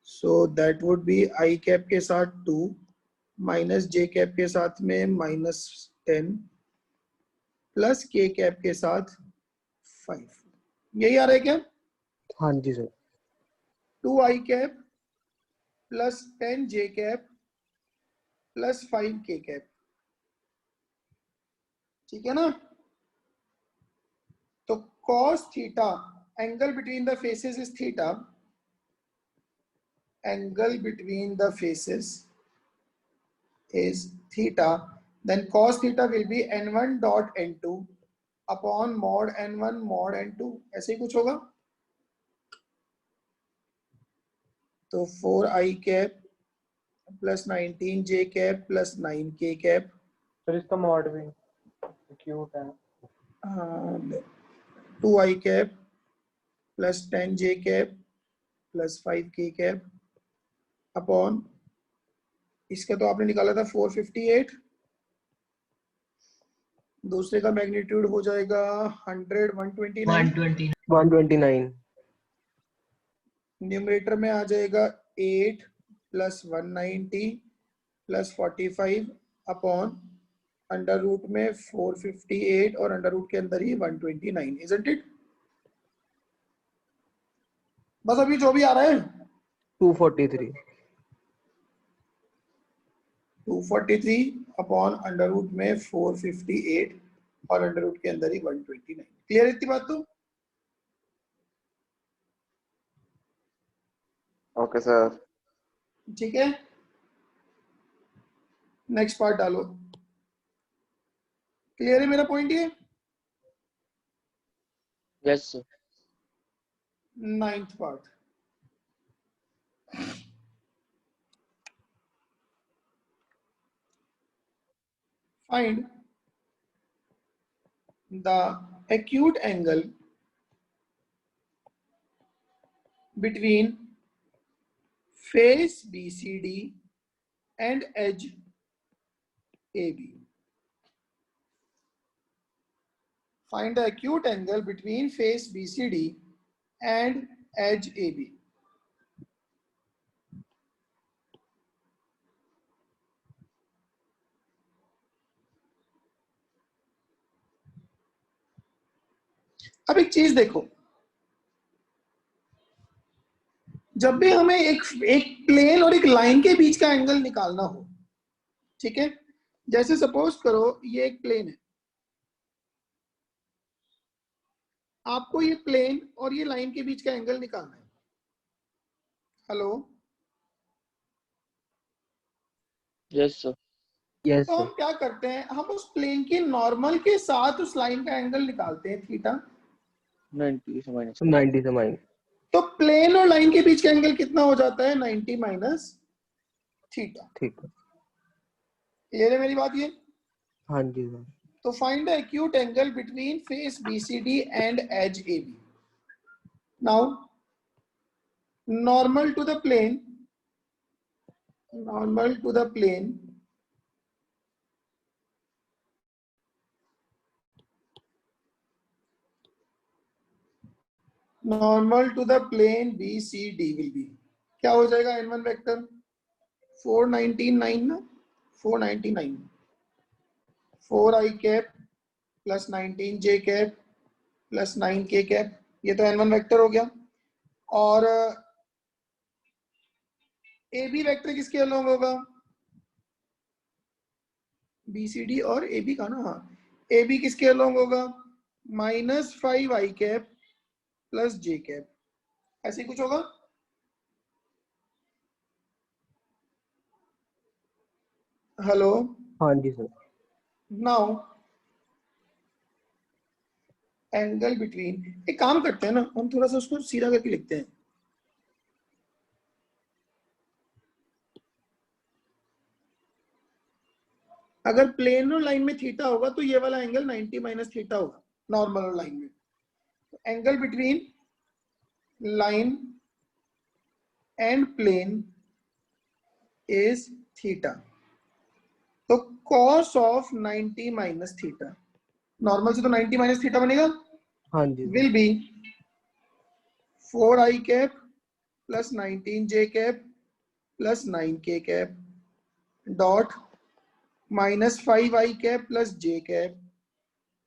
So that would be I cap के साथ 2 माइनस J cap के साथ में -10 प्लस K cap के साथ 5। यही आ रहा है क्या? हाँ जी sir. 2 I cap plus 10 J cap plus 5 K cap, ठीक है ना? तो cos theta, angle between the faces is theta, angle between the faces is theta, then cos theta will be n1 dot n2 upon mod n1 mod n2, ऐसे ही कुछ होगा। तो 4i cap plus 19j cap plus 9k cap, फिर इसका mod भी cute है। 2i cap plus 10j cap plus 5k cap upon, इसका तो आपने निकाला था 458, दूसरे का मैग्नीट्यूड हो जाएगा 100 129, 129 न्यूमरेटर में आ जाएगा 8 plus 190 plus 45 upon under root में 458 और अंडर रूट के अंदर ही 129, इजंट इट? बस अभी जो भी आ रहा है 243 अपॉन अंडर रूट में 458 और अंडर रूट के अंदर ही 129। क्लियर इतनी बात? तो ओके सर। ठीक है, नेक्स्ट पार्ट डालो। क्लियर है मेरा पॉइंट ये? Yes sir. 9th part, find the acute angle between face BCD and edge AB. Find the acute angle between face BCD and edge AB. अब एक चीज देखो, जब भी हमें एक प्लेन और एक लाइन के बीच का एंगल निकालना हो, ठीक है, जैसे सपोज करो ये एक प्लेन है, आपको ये प्लेन और ये लाइन के बीच का एंगल निकालना है। Hello, yes sir. यस तो हम क्या करते हैं, हम उस प्लेन के नॉर्मल के साथ उस लाइन का एंगल निकालते हैं, थीटा 90 से माइनस। 90 से माइनस। तो प्लेन और लाइन के बीच का एंगल कितना हो जाता है? 90 माइनस थीटा। ठीक है, क्लियर है मेरी बात ये? हाँ जी सर। तो find the acute angle between face BCD and edge AB. Now normal to the plane, normal to the plane BCD will be, क्या हो जाएगा? n1 वेक्टर 499 ना, 499 4i cap plus 19j cap plus 9k cap, ये तो n1 vector हो गया। और AB vector किसके अलोंग होगा? BCD और AB का ना, हाँ, AB किसके अलोंग होगा? -5i cap plus j cap, ऐसे कुछ होगा। हेलो, हाँ जी सर। नाउ एंगल बिटवीन, एक काम करते हैं ना, हम थोड़ा सा उसको सीधा करके लिखते हैं। अगर प्लेन और लाइन में थीटा होगा तो ये वाला एंगल 90 माइनस थीटा होगा नॉर्मल और लाइन में। Angle between line and plane is theta, तो cos of 90 minus theta, normal से तो 90 माइनस थीटा बनेगा, हाँ जी, will be 4i cap plus 19j cap plus 9k cap dot -5i cap plus j cap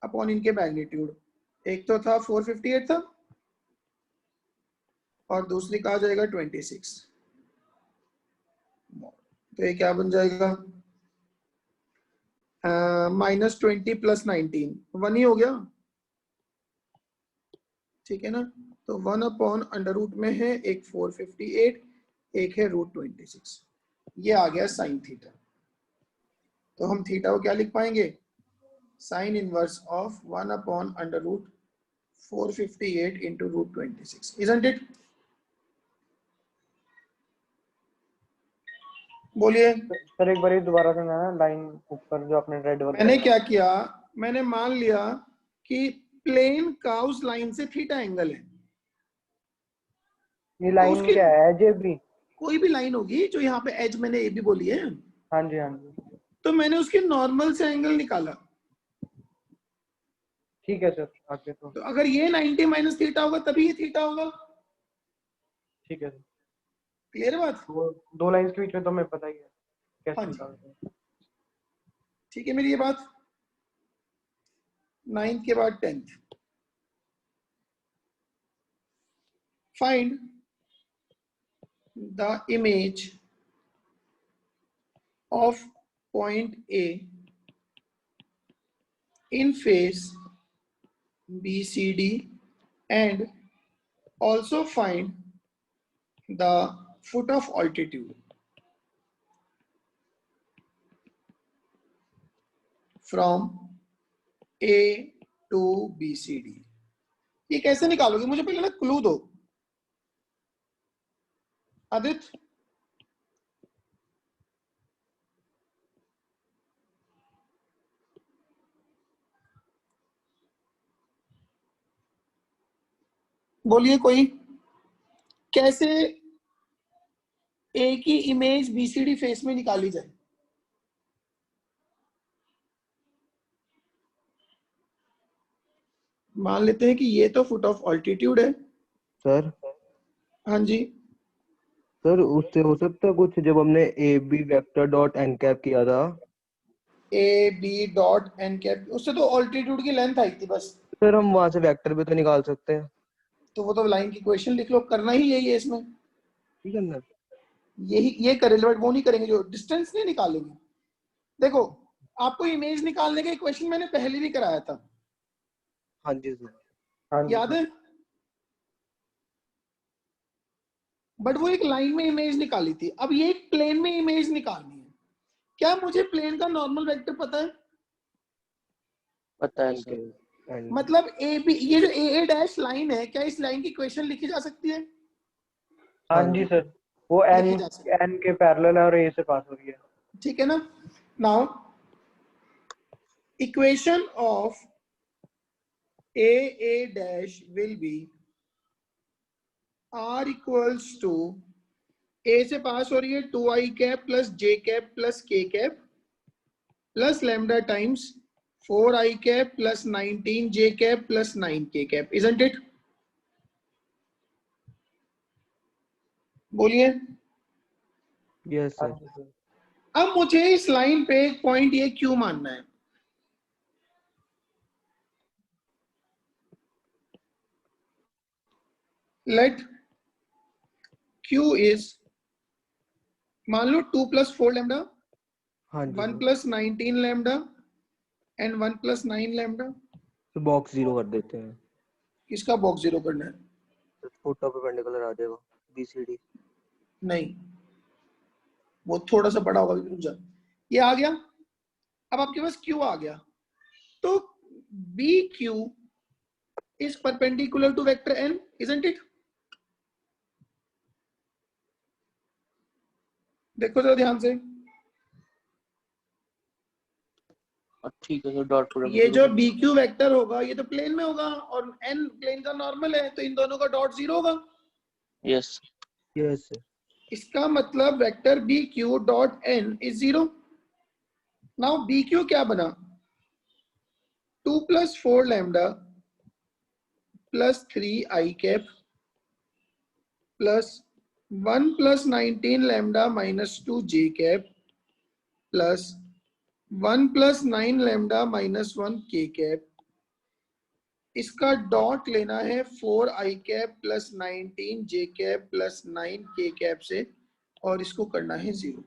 upon इनके magnitude. एक तो था 458 था और दूसरी का आ जाएगा 26, तो ये क्या बन जाएगा? -20 प्लस 19, 1 ही हो गया। ठीक है ना। तो 1/√, में है एक 458, एक है √26। ये आ गया साइन थीटा। तो हम थीटा को क्या लिख पाएंगे, sine inverse of 1/√458 into √26, isn't it? बोलिए। सर एक बार दोबारा सुना ना, लाइन ऊपर जो आपने रेड वाली। मैंने क्या किया, मैंने मान लिया कि प्लेन का उस लाइन से थीटा एंगल है। ये लाइन उसकी क्या है, एज भी? कोई भी लाइन होगी, जो यहाँ पे एज मैंने ए भी बोली है। हाँ जी हाँ जी। तो मैंने उसके नॉर्मल से एंगल निकाला। ठीक है सर, आगे तो अगर ये 90 माइनस थीटा होगा तभी ये थीटा होगा। ठीक है सर। क्लियर बात? दो लाइंस के बीच में तो हमें पता ही है कैसे हाँ जी। निकालते हैं। ठीक है मेरी ये बात। 9th के बाद 10th। Find the image of point A in face BCD and also find the foot of altitude from A to BCD। ये कैसे निकालोगे, मुझे पहले ना क्लू दो आदित्य। बोलिए कोई, कैसे ए की इमेज बीसीडी फेस में निकाली जाए। मान लेते हैं कि ये तो फुट ऑफ ऑल्टीट्यूड है सर। हाँ जी। सर उससे हो सकता है कुछ, जब हमने A B vector dot N cap किया था, A B dot N cap, उससे तो ऑल्टीट्यूड की लेंथ आई थी बस। सर हम वहां से वेक्टर भी तो निकाल सकते हैं। तो वो तो लाइन की क्वेश्चन लिख लो, करना ही यही है इसमें। ठीक है ना, यही ये करेंगे, बट वो नहीं करेंगे जो डिस्टेंस नहीं निकालेंगे। देखो आपको इमेज निकालने का क्वेश्चन मैंने पहले भी कराया था। हाँ जी सर। हाँ जी याद है? बट वो एक लाइन में इमेज निकाली थी, अब ये एक प्लेन में इमेज निकालनी है। क्या मुझे प्लेन का नॉर्मल वेक्टर पता है? पता है सर। मतलब ए बी, ये जो ए डैश लाइन है, क्या इस लाइन की इक्वेशन लिखी जा सकती है? हाँ जी सर, वो एन के पैरेलल है और ए से पास हो रही है। ठीक है ना। Now equation of a dash will be r equals to, A से पास हो रही है 2i cap plus J cap plus K cap plus lambda times 4i cap plus 19 J cap plus 9 K cap, isn't it? बोलिए। Yes sir. अब मुझे इस line पे एक पॉइंट ये क्यों मानना है। लेट Q इज, मान लो 2 + 4 लैम्डा, हाँ जी 1 + 19 लैम्डा एंड 1 + 9 लैम्डा। तो बॉक्स 0 कर देते हैं। किसका बॉक्स 0 करना है? फुट ऑफ परपेंडिकुलर आ जाएगा बीसीडी। नहीं, वो थोड़ा सा बड़ा होगा, रुक जा। ये आ गया। अब आपके पास Q आ गया, तो BQ is perpendicular to vector n, isn't it? देखो जरा ध्यान से। ठीक है सर, डॉट प्रोडक्ट। ये जो BQ वेक्टर होगा ये तो प्लेन में होगा और n प्लेन का नॉर्मल है, तो इन दोनों का डॉट 0 होगा। Yes yes. इसका मतलब vector BQ dot n is 0। Now BQ क्या बना, 2 + 4 lambda plus 3i cap plus 1 + 19 lambda minus 2 जे कैप प्लस 1 + 9 लैम्डा माइनस 1 के कैप। इसका डॉट लेना है 4i cap plus 19 J cap plus 9 K cap से, और इसको करना है 0।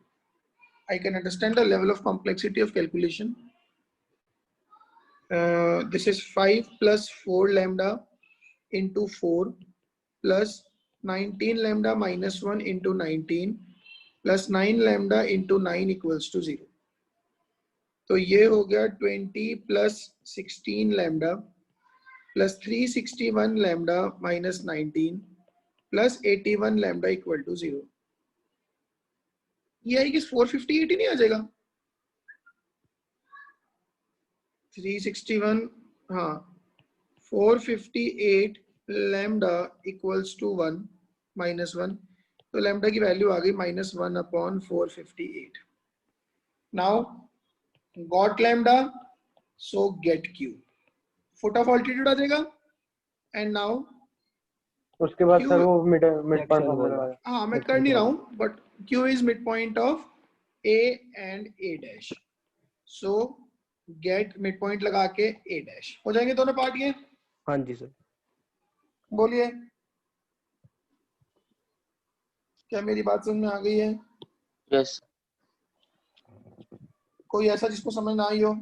I can understand the level of complexity of calculation. This is 5 + 4 lambda into 4 plus 19 lambda minus 1 into 19 plus 9 lambda into 9 equals to 0. तो ये हो गया 20 plus 16 lambda plus 361 lambda minus 19 plus 81 lambda equal to 0. ये आएगी 458 ही नहीं आ जाएगा? 361 हाँ 458 lambda equals to 1 minus 1, तो lambda की वैल्यू आ गई -1 upon 458. Now got lambda, so get q. Foot of altitude आ जाएगा and now उसके बाद Q, सर वो मिड पॉइंट Section फॉर्मूला वाला। वाला। हाँ मैं कर नहीं रहा हूँ, but q is midpoint of a and a dash, so get midpoint लगा के a dash हो जाएंगे दोनों पार्ट ये। हाँ जी सर। बोलिए क्या मेरी बात समझ में आ गई है? यस कोई ऐसा जिसको समझ ना आई हो?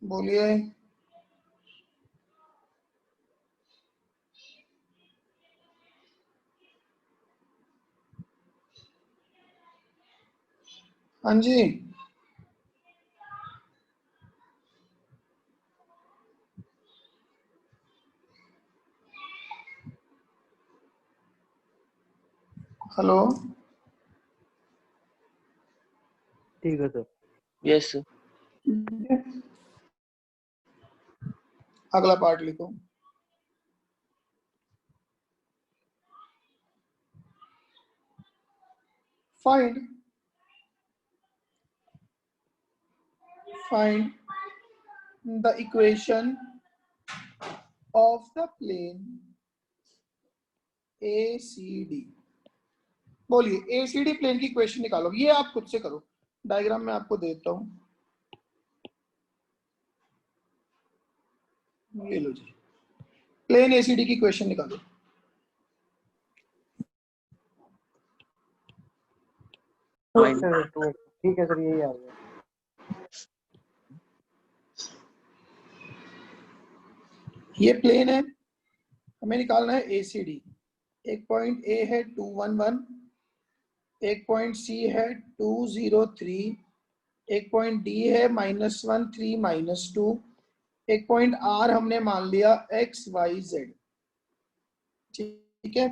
बोलिए। हाँ जी हेलो ठीक है सर। यस अगला पार्ट लिखो। find the equation of the plane ACD। बोलिए ACD प्लेन की इक्वेशन निकालो। ये आप खुद से करो, डायग्राम में आपको देता हूं। ये लो जी, प्लेन ACD की इक्वेशन निकालो। ठीक है सर यही आ गया। ये प्लेन है, हमें निकालना है ACD। एक पॉइंट A है 211, एक पॉइंट C है 203, एक पॉइंट D है -1 3 -2, एक पॉइंट R हमने मान लिया XYZ। ठीक है,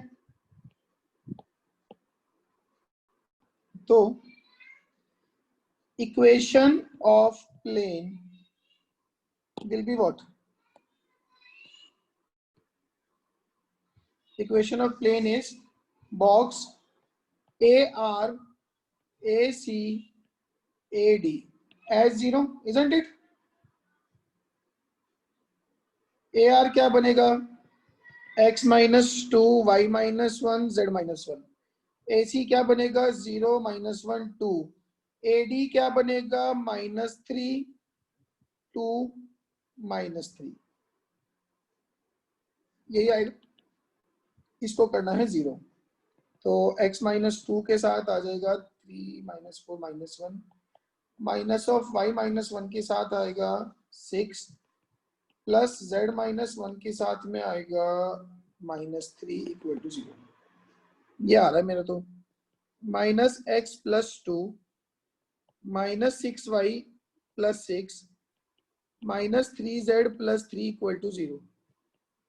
तो equation of plane will be what? Equation of plane is box AR AC AD as 0, isn't it? AR क्या बनेगा? x -2 y -1 z -1। AC क्या बनेगा? 0 -1 2। AD क्या बनेगा? -3 2 -3। यही आएगा। इसको करना है 0, तो x -2 के साथ आ जाएगा 3 -4 -1, माइनस ऑफ y -1 के साथ आएगा 6 प्लस z -1 के साथ में आएगा -3 = 0। ये आ रहा है मेरा तो -x + 2 -6y + 6 -3z + 3 = 0।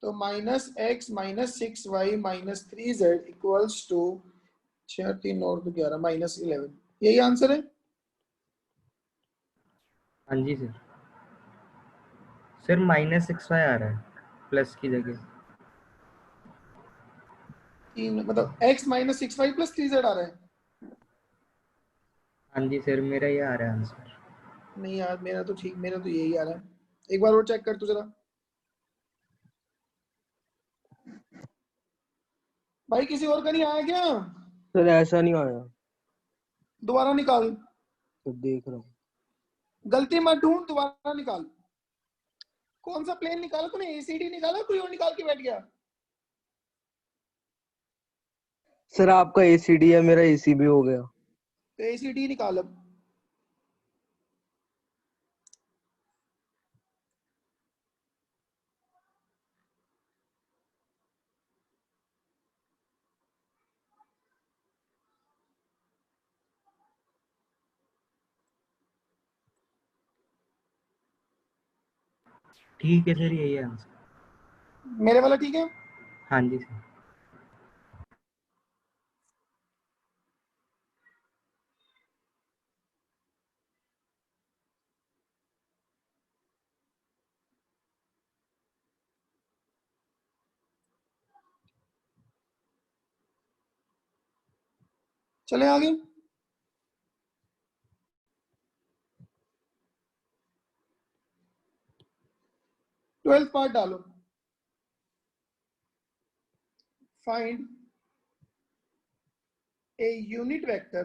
तो -x -6y -3z = 6 3 और 2 11 -11। यही आंसर है। हाँ जी सर। सर -6y आ रहा है प्लस की जगह। 3 मतलब x -6y + 3z आ रहा है। हाँ जी सर, मेरा ये आ रहा है आंसर। नहीं यार, मेरा तो ठीक, मेरा तो यही आ रहा है। एक बार और चेक कर तू जरा। भाई किसी और का नहीं आया क्या? सर ऐसा नहीं आया। दोबारा निकाल। तो देख रहा हूँ। गलती मत ढूंढ, दोबारा निकाल। कौन सा प्लेन निकाला तूने? ACD निकाला, कोई और निकाल के बैठ गया? सर आपका ACD है, मेरा ACB हो गया। तो ACD निकाल अब। ठीक है सर, यही आंसर। मेरे वाला ठीक है? हाँ जी सर। चले आगे। ट्वेल्थ पार्ट डालो। Find a unit vector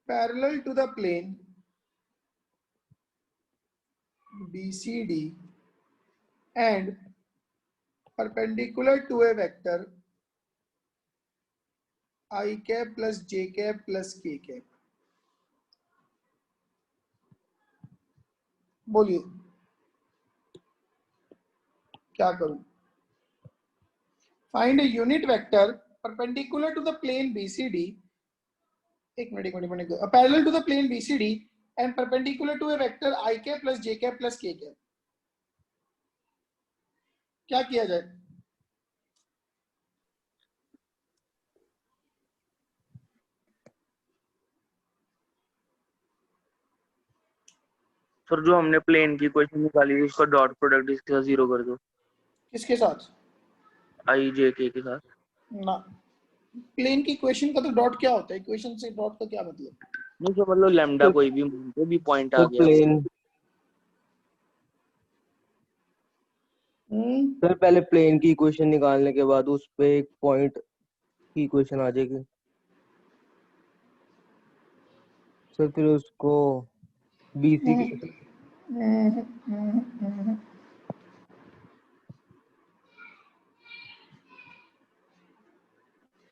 parallel to the plane BCD and perpendicular to a vector I cap plus j cap plus k cap। बोलिए क्या करूं? Find a unit vector perpendicular to the plane BCD, एक minute, parallel to the plane BCD and perpendicular to A vector I cap plus j cap plus k cap। क्या किया जाए? Sir जो हमने plane की इक्वेशन निकाली है उसका डॉट प्रोडक्ट इसके साथ 0 कर दो। किसके साथ? आई जे के साथ। ना, प्लेन की इक्वेशन का तो डॉट क्या होता है? इक्वेशन से डॉट का क्या मतलब? नहीं सर, मतलब लैम्डा कोई भी पॉइंट आ तो गया। प्लेन सर पहले प्लेन की इक्वेशन निकालने के बाद उस पे एक पॉइंट की इक्वेशन आ जाएगी सर, फिर उसको BC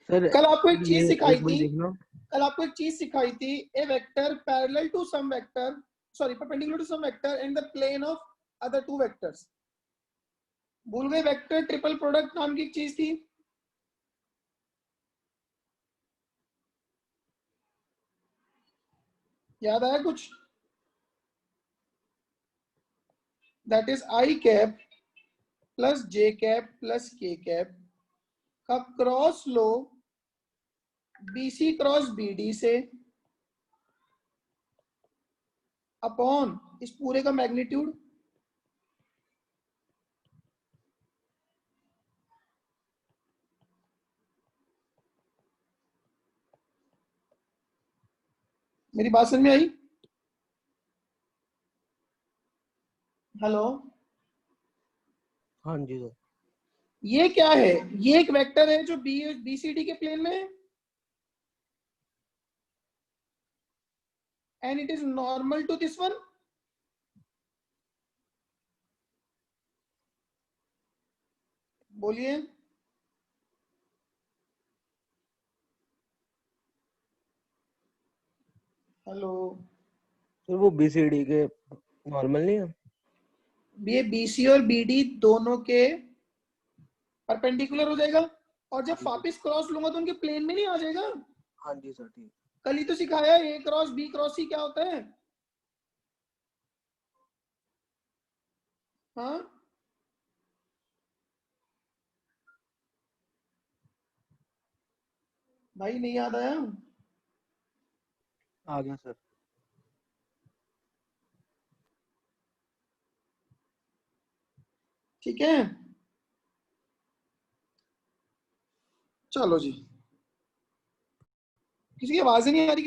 सर कल आपको एक चीज सिखाई एक बार थी, देखना। कल आपको एक चीज सिखाई थी, a vector parallel to some vector, sorry perpendicular to some vector in the plane of other two vectors. भूल गए? वेक्टर ट्रिपल प्रोडक्ट नाम की एक चीज थी। याद आया कुछ? That is I cap plus j cap plus k cap का क्रॉस लो BC क्रॉस BD से अपॉन इस पूरे का मैग्नीट्यूड। मेरी बात समझ में आई? हेलो, हाँ जी सर। ये क्या है? ये एक वेक्टर है जो BCD के प्लेन में है and it is normal to this one। बोलिए। हेलो, सर वो BCD के नॉर्मल नहीं है? ये BC और BD दोनों के परपेंडिकुलर हो जाएगा और जब वापिस क्रॉस लूंगा तो उनके प्लेन में नहीं आ जाएगा। हाँ जी सर ठीक। कल ही तो सिखाया A cross B cross C क्या होता है। हाँ, भाई नहीं याद आया? आ गया सर। ठीक है, चलो जी। किसी की आवाज ही नहीं आ रही।